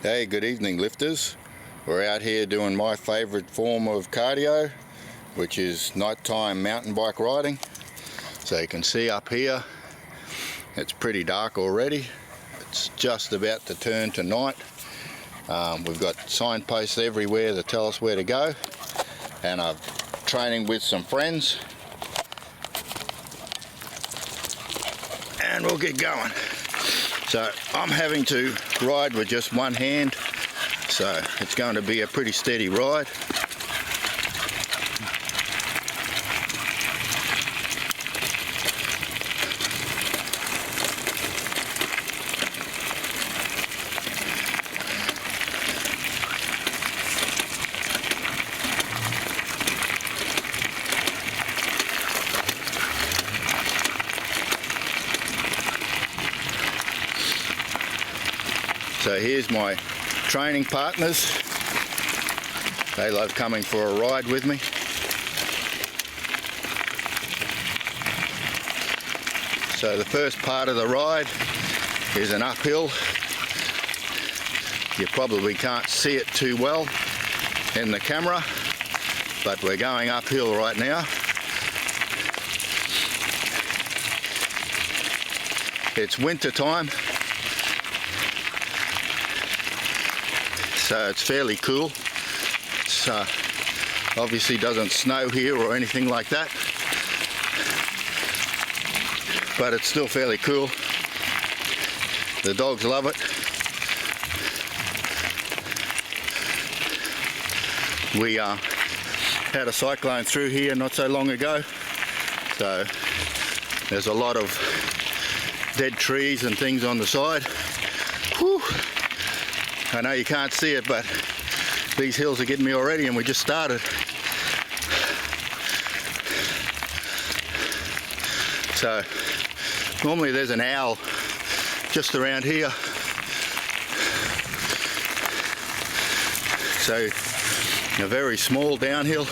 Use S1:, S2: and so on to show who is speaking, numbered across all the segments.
S1: Hey, good evening lifters. We're out here doing my favourite form of cardio, which is nighttime mountain bike riding. So you can see up here, it's pretty dark already. It's just about to turn to night. We've got signposts everywhere that tell us where to go, and I'm training with some friends, and we'll get going. So I'm having to ride with just one hand, so it's going to be a pretty steady ride. So here's my training partners. They love coming for a ride with me. So the first part of the ride is an uphill. You probably can't see it too well in the camera, but we're going uphill right now. It's winter time, so it's fairly cool. It's obviously doesn't snow here or anything like that, but it's still fairly cool. The dogs love it. We had a cyclone through here not so long ago, so there's a lot of dead trees and things on the side. Whew. I know you can't see it, but these hills are getting me already, and we just started. So normally there's an owl just around here, so a very small downhill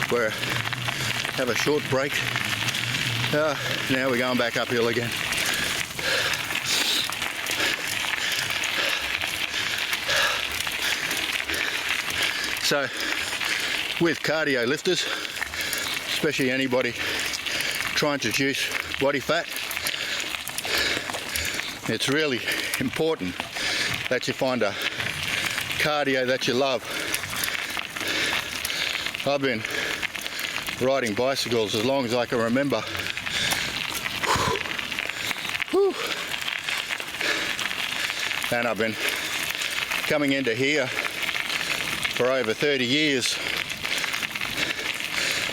S1: where I have a short break. Now we're going back uphill again. So with cardio lifters, especially anybody trying to reduce body fat, it's really important that you find a cardio that you love. I've been riding bicycles as long as I can remember. Whew. And I've been coming into here for over 30 years.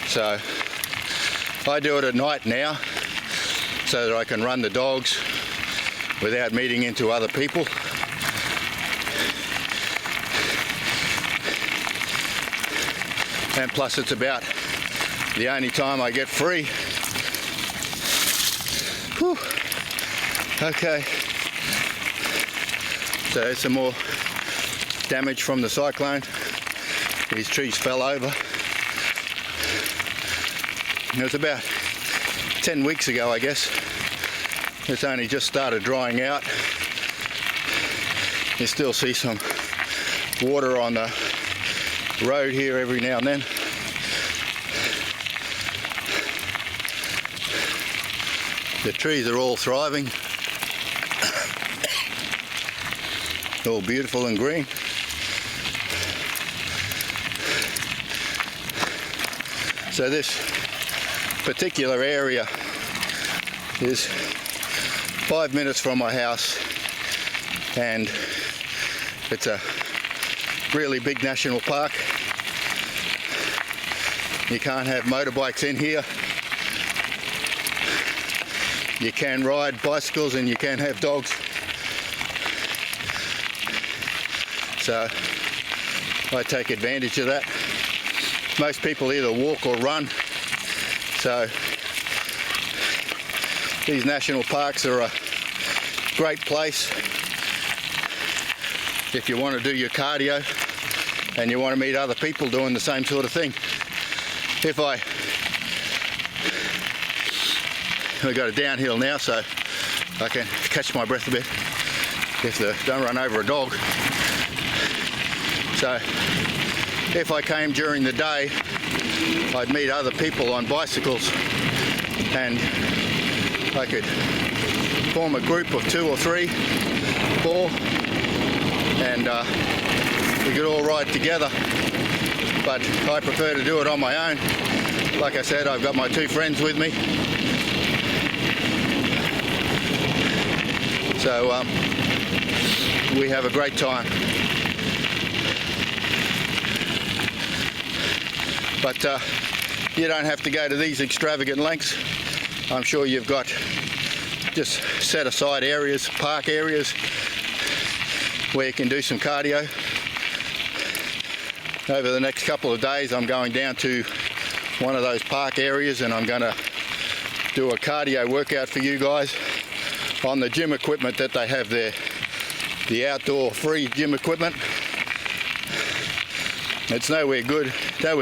S1: So I do it at night now so that I can run the dogs without meeting into other people. And plus it's about the only time I get free. Whew. Okay. So there's some more damage from the cyclone. These trees fell over. It was about 10 weeks ago, I guess. It's only just started drying out. You still see some water on the road here every now and then. The trees are all thriving, all beautiful and green. So this particular area is 5 minutes from my house, and it's a really big national park. You can't have motorbikes in here. You can ride bicycles and you can have dogs. So I take advantage of that. Most people either walk or run. So these national parks are a great place if you want to do your cardio and you want to meet other people doing the same sort of thing. We got a downhill now, so I can catch my breath a bit. don't run over a dog. So if I came during the day, I'd meet other people on bicycles and I could form a group of 2 or 3, 4, and we could all ride together. But I prefer to do it on my own. Like I said, I've got my 2 friends with me. So we have a great time. But you don't have to go to these extravagant lengths. I'm sure you've got just set aside areas, park areas, where you can do some cardio. Over the next couple of days I'm going down to one of those park areas and I'm going to do a cardio workout for you guys on the gym equipment that they have there, the outdoor free gym equipment. It's nowhere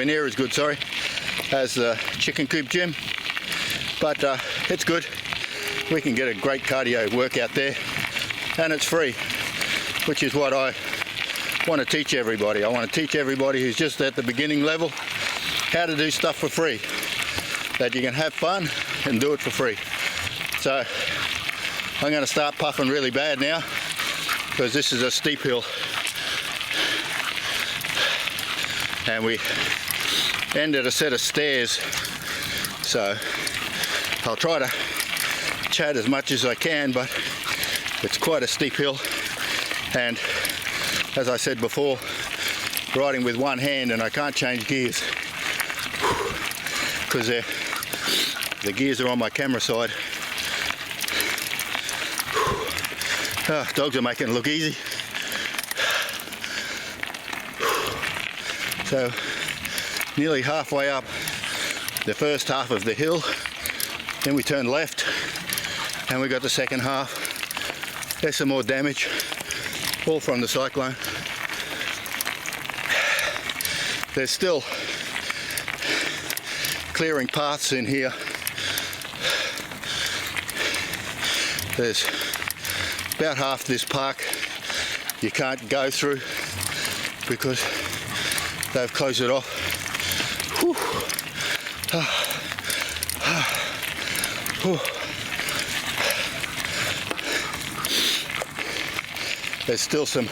S1: near as good, as the ChickenCoopGym, but it's good. We can get a great cardio workout there, and it's free, which is what I want to teach everybody. I want to teach everybody who's just at the beginning level how to do stuff for free, that you can have fun and do it for free. So I'm going to start puffing really bad now because this is a steep hill and we end at a set of stairs, so I'll try to chat as much as I can, but it's quite a steep hill, and as I said before, riding with one hand and I can't change gears because the gears are on my camera side. Dogs are making it look easy. So nearly halfway up the first half of the hill, then we turn left and we got the second half. There's some more damage, all from the cyclone. There's still clearing paths in here. There's about half this park you can't go through because they've closed it off. Whew. There's still some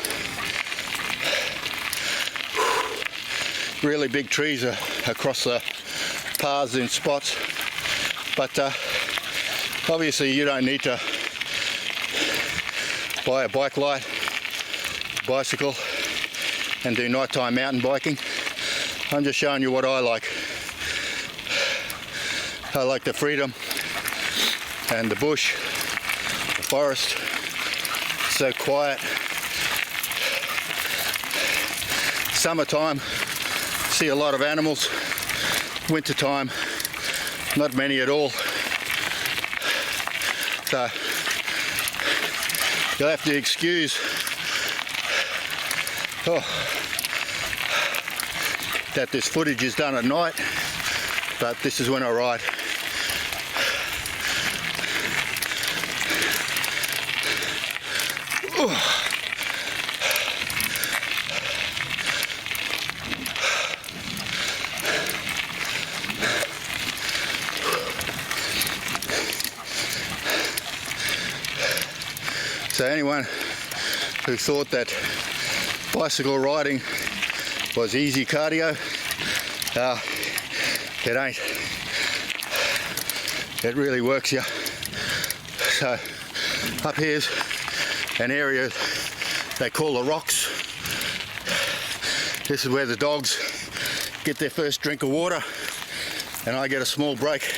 S1: really big trees across the paths in spots, but obviously you don't need to buy a bike light, bicycle, and do nighttime mountain biking. I'm just showing you what I like. I like the freedom and the bush, the forest. It's so quiet. Summertime, see a lot of animals. Wintertime, not many at all. So you'll have to excuse that this footage is done at night, but this is when I ride. So anyone who thought that bicycle riding was easy cardio, it ain't. It really works you. So up here's an area they call the rocks. This is where the dogs get their first drink of water and I get a small break.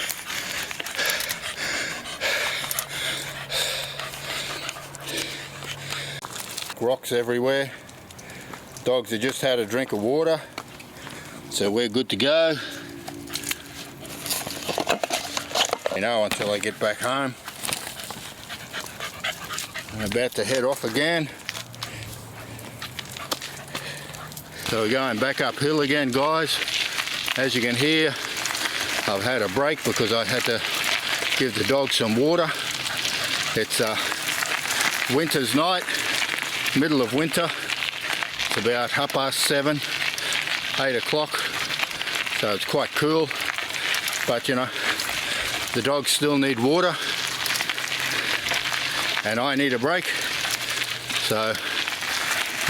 S1: Rocks everywhere. Dogs have just had a drink of water, so we're good to go. Until I get back home. I'm about to head off again. So we're going back uphill again, guys. As you can hear, I've had a break because I had to give the dog some water. It's a winter's night middle of winter. It's about 7:30, 8 o'clock, so it's quite cool, but you know, the dogs still need water and I need a break, so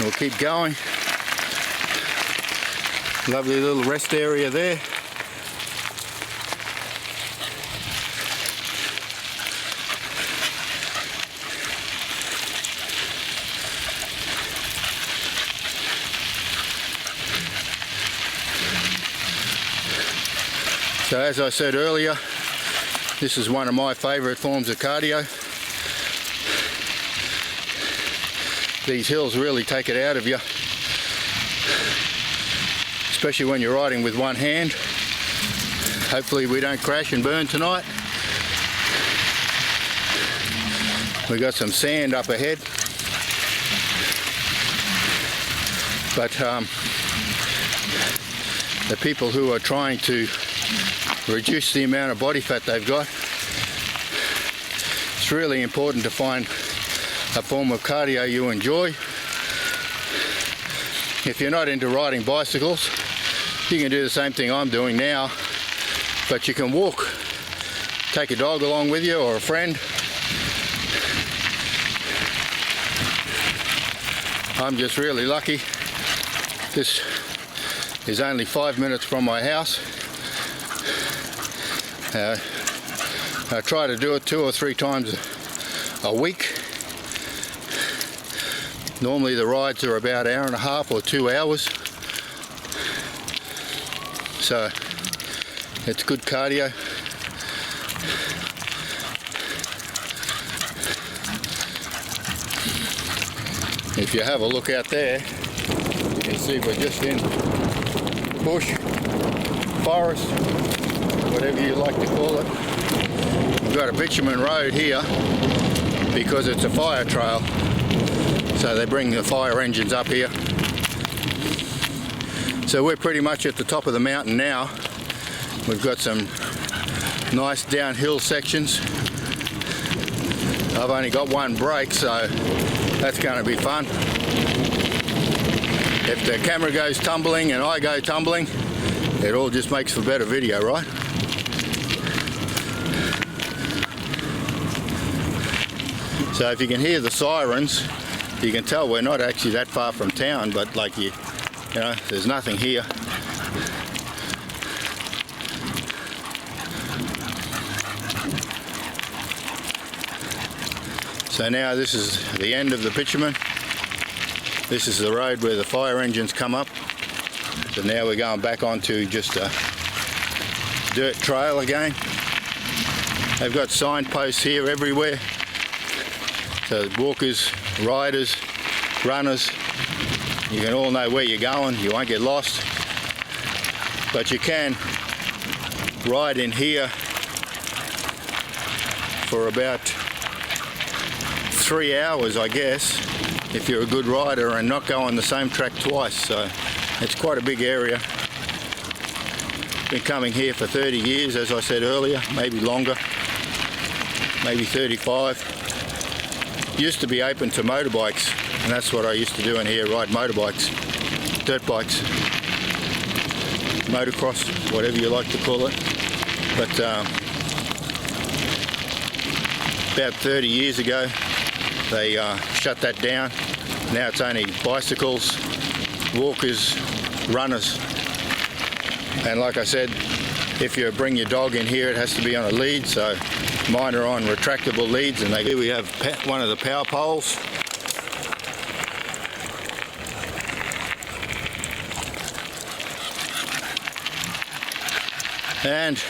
S1: we'll keep going. Lovely little rest area there. So as I said earlier, this is one of my favourite forms of cardio. These hills really take it out of you, especially when you're riding with one hand. Hopefully we don't crash and burn tonight. We got some sand up ahead, but the people who are trying to reduce the amount of body fat they've got, it's really important to find a form of cardio you enjoy. If you're not into riding bicycles, you can do the same thing I'm doing now, but you can walk, take a dog along with you or a friend. I'm just really lucky. This is only 5 minutes from my house. I try to do it 2 or 3 times a week. Normally the rides are about 1.5 hours or 2 hours. So it's good cardio. If you have a look out there, you can see we're just in bush, forest, whatever you like to call it. We've got a bitumen road here because it's a fire trail, so they bring the fire engines up here. So we're pretty much at the top of the mountain now. We've got some nice downhill sections. I've only got one brake, so that's going to be fun. If the camera goes tumbling and I go tumbling, it all just makes for better video, right? So if you can hear the sirens, you can tell we're not actually that far from town, but like you know, there's nothing here. So now this is the end of the bitumen. This is the road where the fire engines come up. So now we're going back onto just a dirt trail again. They've got signposts here everywhere. So walkers, riders, runners, you can all know where you're going. You won't get lost. But you can ride in here for about 3 hours, I guess, if you're a good rider and not go on the same track twice. So it's quite a big area. Been coming here for 30 years, as I said earlier, maybe longer, maybe 35. Used to be open to motorbikes, and that's what I used to do in here, ride motorbikes, dirt bikes, motocross, whatever you like to call it. But about 30 years ago, they shut that down. Now it's only bicycles, walkers, runners. And like I said, if you bring your dog in here, it has to be on a lead, so mine are on retractable leads. And here we have one of the power poles. And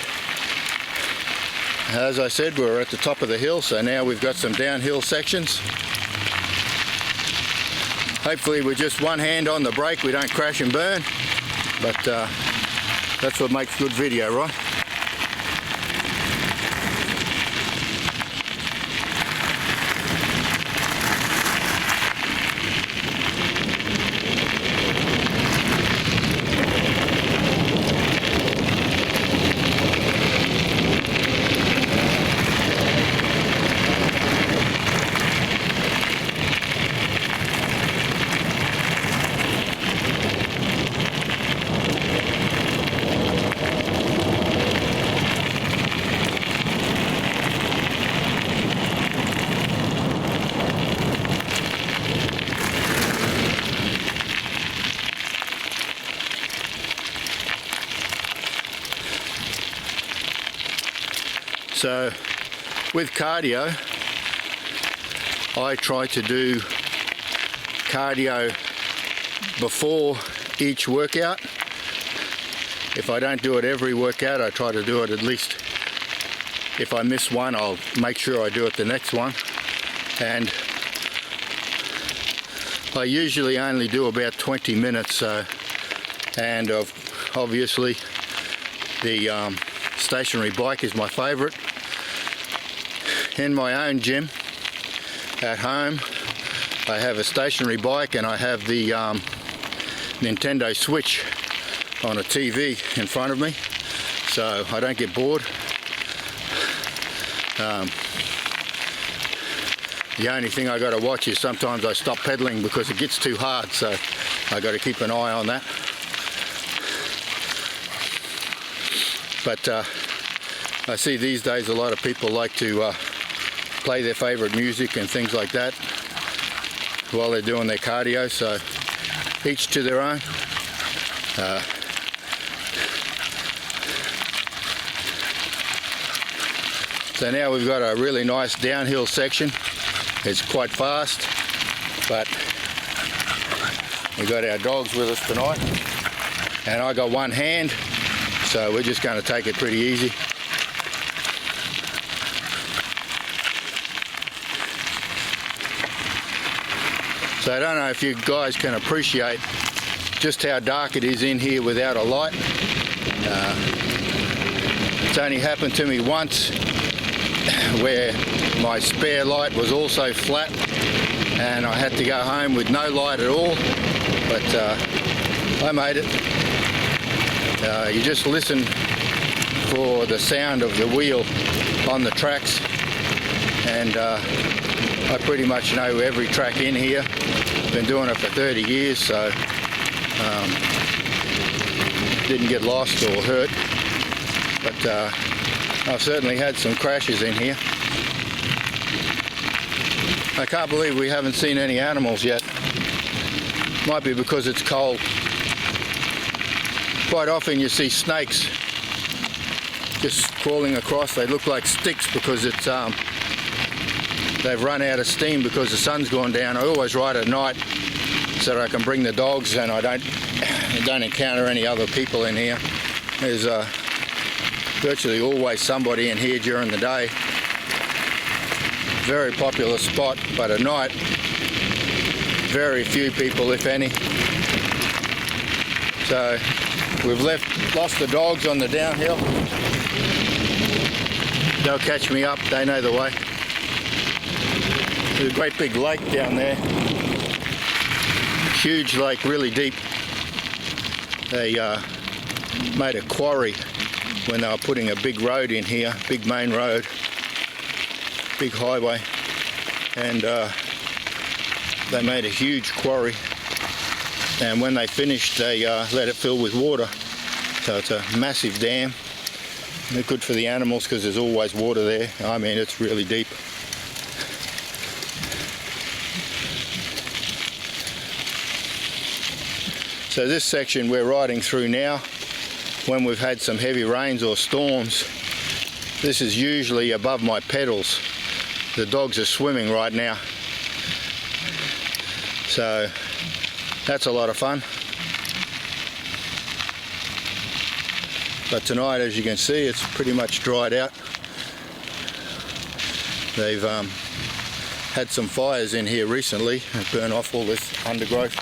S1: as I said, we're at the top of the hill, so now we've got some downhill sections. Hopefully with just one hand on the brake we don't crash and burn, but that's what makes good video, right? So with cardio, I try to do cardio before each workout. If I don't do it every workout, I try to do it at least. If I miss one, I'll make sure I do it the next one. And I usually only do about 20 minutes. And obviously the stationary bike is my favorite. In my own gym at home, I have a stationary bike and I have the Nintendo Switch on a TV in front of me, so I don't get bored. The only thing I got to watch is sometimes I stop pedaling because it gets too hard, so I got to keep an eye on that. But I see these days a lot of people like to play their favorite music and things like that while they're doing their cardio, so each to their own. So now we've got a really nice downhill section. It's quite fast, but we've got our dogs with us tonight, and I got one hand, so we're just going to take it pretty easy. So I don't know if you guys can appreciate just how dark it is in here without a light. It's only happened to me once where my spare light was also flat and I had to go home with no light at all, but I made it. You just listen for the sound of the wheel on the tracks, and I pretty much know every track in here. Been doing it for 30 years, so didn't get lost or hurt, but I've certainly had some crashes in here. I can't believe we haven't seen any animals yet. Might be because it's cold. Quite often you see snakes just crawling across. They look like sticks because it's they've run out of steam because the sun's gone down. I always ride at night so that I can bring the dogs and I don't encounter any other people in here. There's virtually always somebody in here during the day. Very popular spot, but at night very few people, if any. So we've lost the dogs on the downhill. They'll catch me up, they know the way. There's a great big lake down there. Huge lake, really deep. They made a quarry when they were putting a big road in here, big main road, big highway, and they made a huge quarry, and when they finished they let it fill with water, so it's a massive dam. They're good for the animals because there's always water there. I mean, it's really deep. So this section we're riding through now, when we've had some heavy rains or storms, this is usually above my pedals. The dogs are swimming right now, so that's a lot of fun. But tonight, as you can see, it's pretty much dried out. They've had some fires in here recently and burn off all this undergrowth.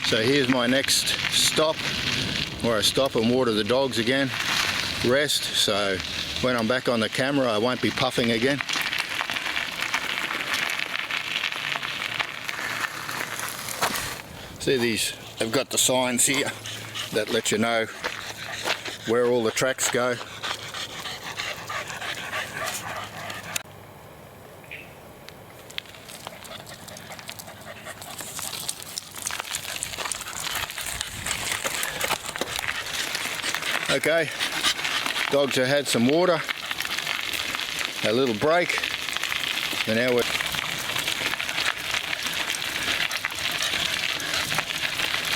S1: So here's my next stop, where I stop and water the dogs again, rest, so when I'm back on the camera I won't be puffing again. See these, they've got the signs here that let you know where all the tracks go. Okay, dogs have had some water. a little break, and now we're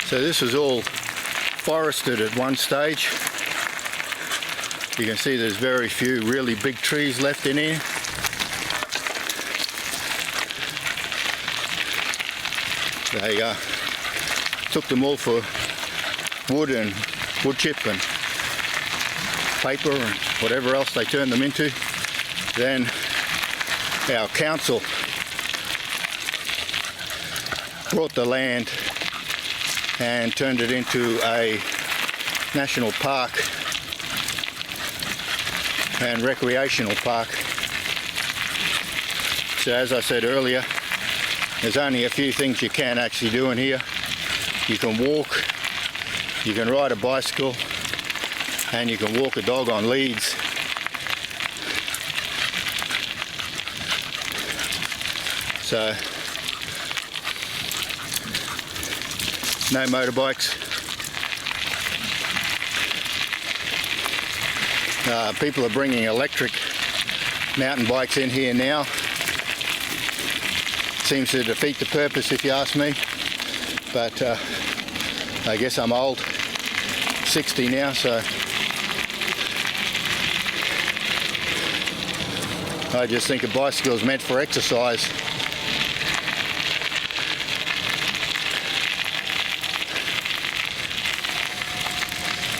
S1: so this was all forested at one stage. You can see there's very few really big trees left in here. They took them all for wood and wood chip and paper and whatever else they turned them into. Then our council brought the land and turned it into a national park and recreational park. So as I said earlier, there's only a few things you can actually do in here. You can walk, you can ride a bicycle, and you can walk a dog on leads. So no motorbikes. People are bringing electric mountain bikes in here now. Seems to defeat the purpose, if you ask me, but I guess I'm old, 60 now, so I just think a bicycle is meant for exercise.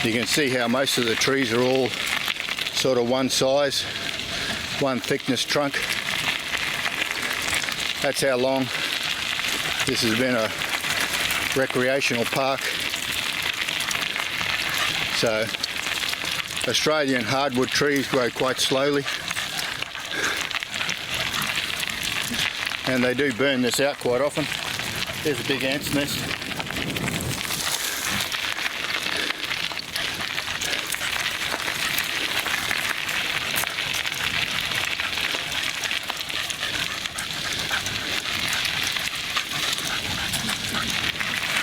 S1: You can see how most of the trees are all sort of one size, one thickness trunk. That's how long this has been a recreational park. So Australian hardwood trees grow quite slowly, and they do burn this out quite often. There's a big ant's nest.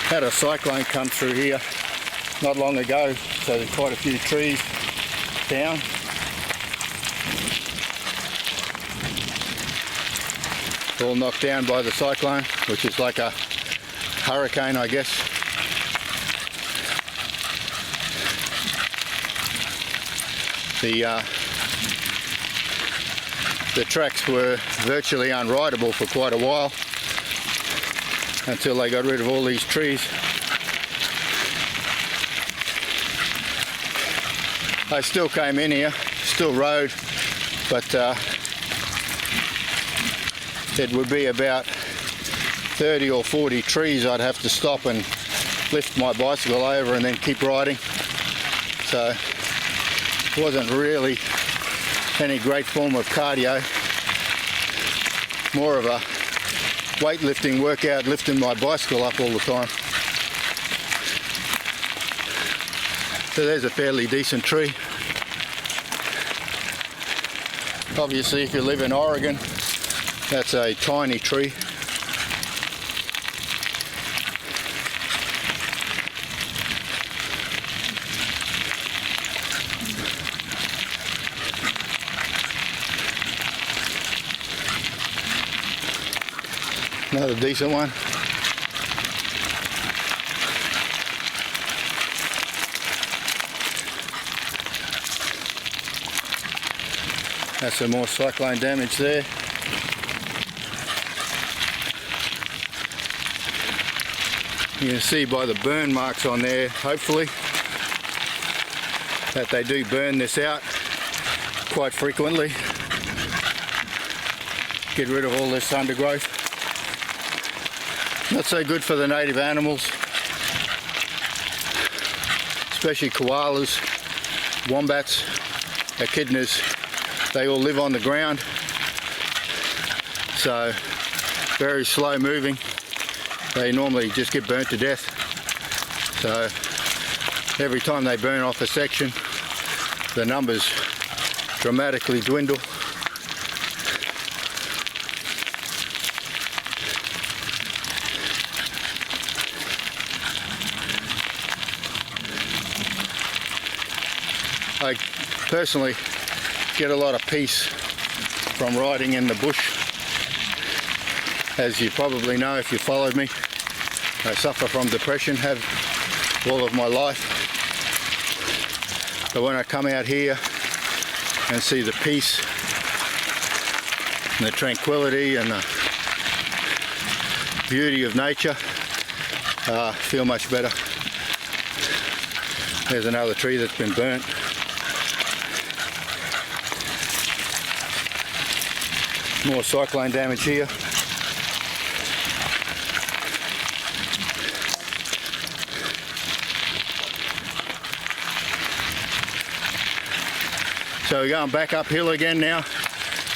S1: Had a cyclone come through here not long ago, so there's quite a few trees down. All knocked down by the cyclone, which is like a hurricane, I guess. The tracks were virtually unrideable for quite a while, until they got rid of all these trees. I still came in here, still rode, but it would be about 30 or 40 trees I'd have to stop and lift my bicycle over and then keep riding. So it wasn't really any great form of cardio, more of a weightlifting workout, lifting my bicycle up all the time. So there's a fairly decent tree. Obviously, if you live in Oregon, that's a tiny tree. Another decent one. That's some more cyclone damage there. You can see by the burn marks on there, hopefully, that they do burn this out quite frequently. Get rid of all this undergrowth. Not so good for the native animals, especially koalas, wombats, echidnas. They all live on the ground, so very slow moving. They normally just get burnt to death. So every time they burn off a section, the numbers dramatically dwindle. I personally get a lot of peace from riding in the bush. As you probably know if you followed me, I suffer from depression, have all of my life. But when I come out here and see the peace and the tranquility and the beauty of nature, I feel much better. There's another tree that's been burnt. More cyclone damage here. So we're going back uphill again now.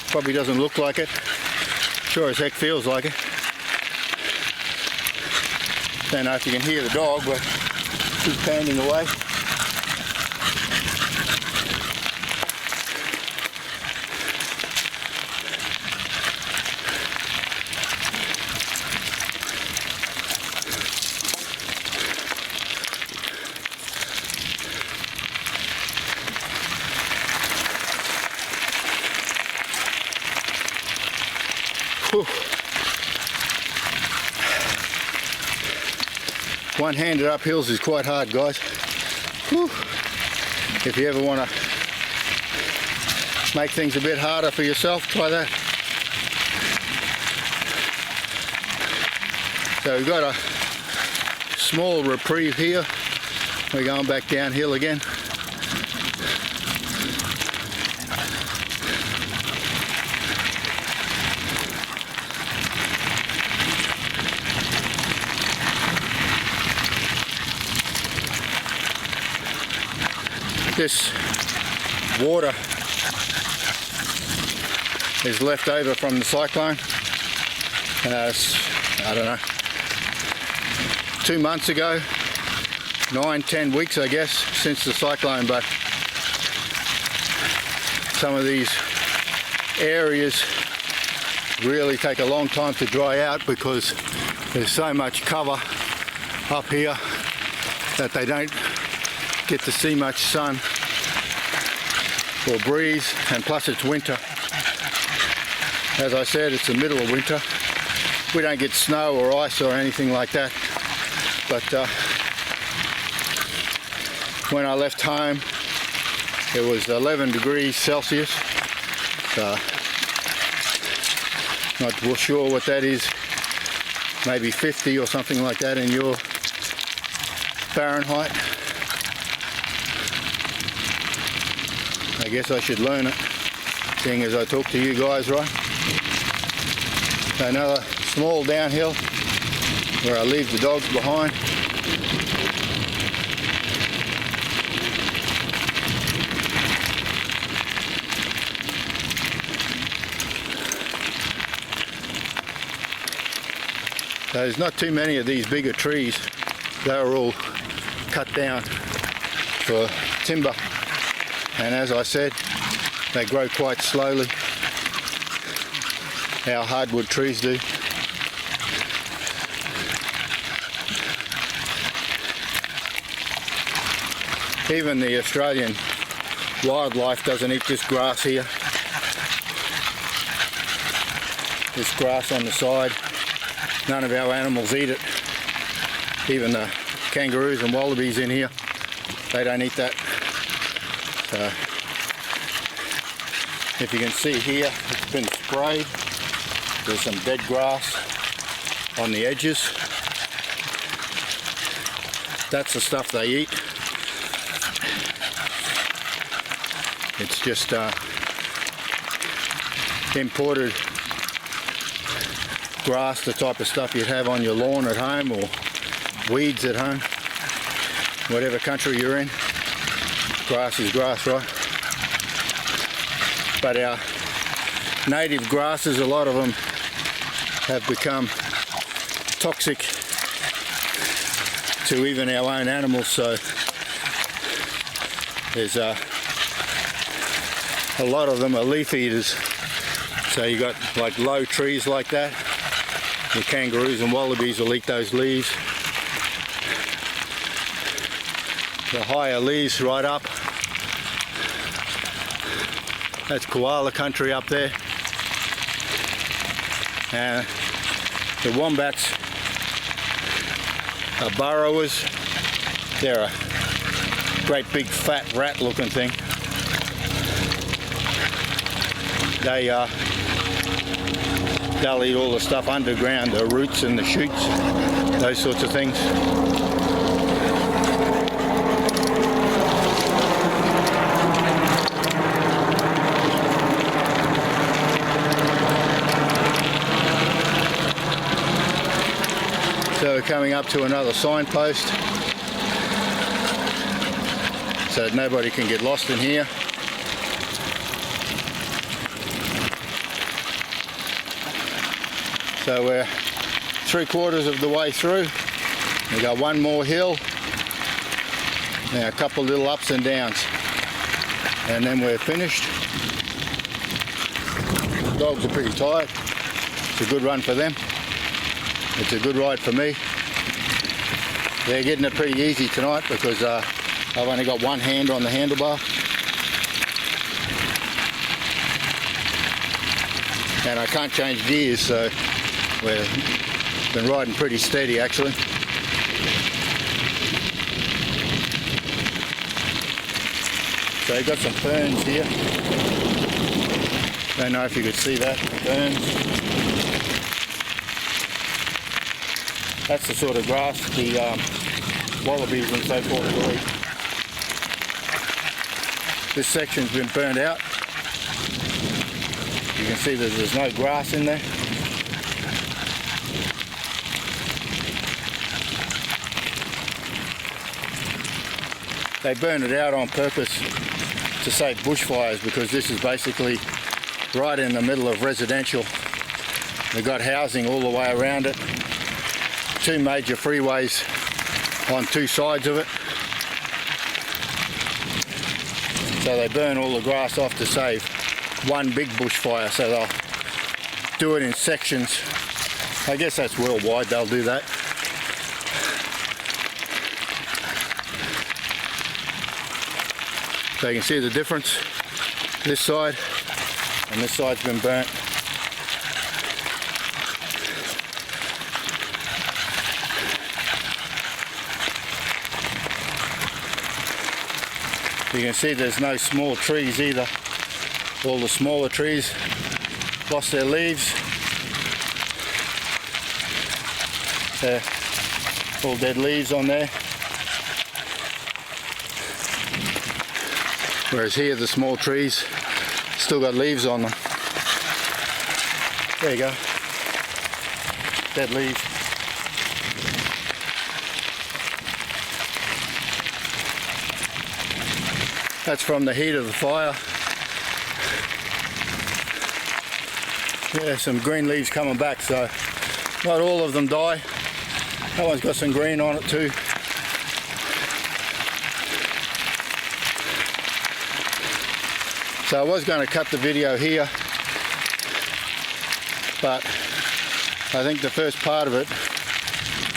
S1: Probably doesn't look like it. Sure as heck feels like it. Don't know if you can hear the dog, but he's pounding away. Whew. One-handed uphills is quite hard, guys. Whew. If you ever want to make things a bit harder for yourself, try that. So we've got a small reprieve here. We're going back downhill again. This water is left over from the cyclone. I don't know, 2 months ago, 9-10 weeks I guess since the cyclone, but some of these areas really take a long time to dry out because there's so much cover up here that they don't get to see much sun or breeze, and plus it's winter. As I said, it's the middle of winter. We don't get snow or ice or anything like that, but when I left home it was 11 degrees Celsius. Not sure what that is, maybe 50 or something like that in your Fahrenheit. I guess I should learn it, seeing as I talk to you guys, right? So another small downhill where I leave the dogs behind. There's not too many of these bigger trees. They were all cut down for timber. And as I said, they grow quite slowly. Our hardwood trees do. Even the Australian wildlife doesn't eat this grass here. This grass on the side, none of our animals eat it. Even the kangaroos and wallabies in here, they don't eat that. So, if you can see here, it's been sprayed. There's some dead grass on the edges. That's the stuff they eat. It's just imported grass, the type of stuff you'd have on your lawn at home or weeds at home, whatever country you're in. Grass is grass, right? But our native grasses, a lot of them have become toxic to even our own animals, so there's a lot of them are leaf eaters. So you got like low trees like that, the kangaroos and wallabies will eat those leaves. The higher leaves right up, that's koala country up there. The wombats are burrowers. They're a great big fat rat looking thing. They'll eat all the stuff underground, the roots and the shoots, those sorts of things. So we're coming up to another signpost so that nobody can get lost in here. So we're 3/4 of the way through. We've got one more hill and a couple little ups and downs, and then we're finished. The dogs are pretty tired. It's a good run for them. It's a good ride for me. They're getting it pretty easy tonight because I've only got one hand on the handlebar. And I can't change gears, so we've been riding pretty steady actually. So you've got some ferns here. Don't know if you could see that, ferns. That's the sort of grass the wallabies and so forth will eat. This section's been burned out. You can see that there's no grass in there. They burn it out on purpose to save bushfires because this is basically right in the middle of residential. We've got housing all the way around it. 2 major freeways on 2 sides of it. So they burn all the grass off to save one big bushfire. So they'll do it in sections. I guess that's worldwide, they'll do that. So you can see the difference. This side and this side's been burnt. You can see there's no small trees either. All the smaller trees lost their leaves. They're all dead leaves on there. Whereas here the small trees still got leaves on them. There you go. Dead leaves. That's from the heat of the fire. Yeah, some green leaves coming back, so not all of them die. That one's got some green on it too. So I was going to cut the video here, but I think the first part of it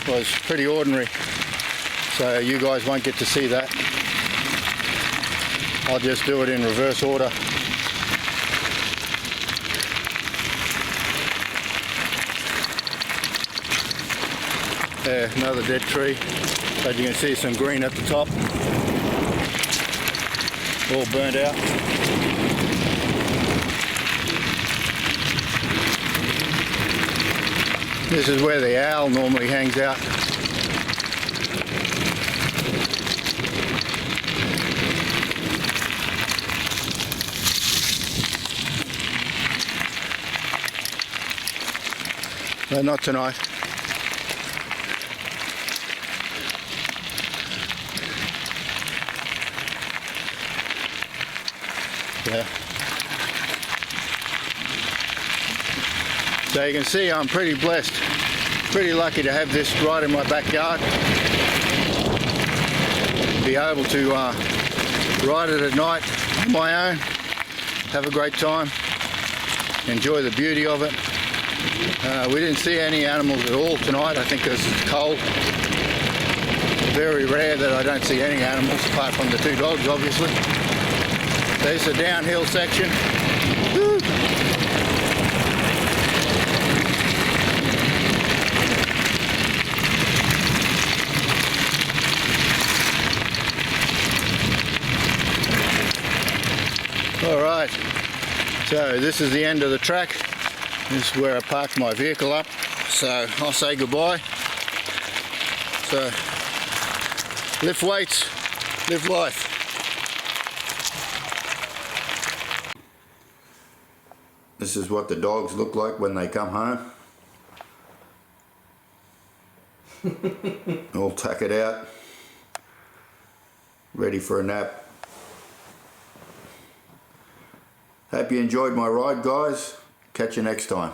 S1: was pretty ordinary, so you guys won't get to see that. I'll just do it in reverse order. There, another dead tree, but you can see some green at the top, all burnt out. This is where the owl normally hangs out. No, not tonight. Yeah. So you can see I'm pretty blessed, pretty lucky to have this right in my backyard. Be able to ride it at night on my own, have a great time, enjoy the beauty of it. We didn't see any animals at all tonight, I think because it's cold. Very rare that I don't see any animals apart from the 2 dogs obviously. There's a downhill section. Woo. So this is the end of the track. This is where I parked my vehicle up. So I'll say goodbye. So lift weights, live life. This is what the dogs look like when they come home. All tuckered out, ready for a nap. Hope you enjoyed my ride, guys. Catch you next time.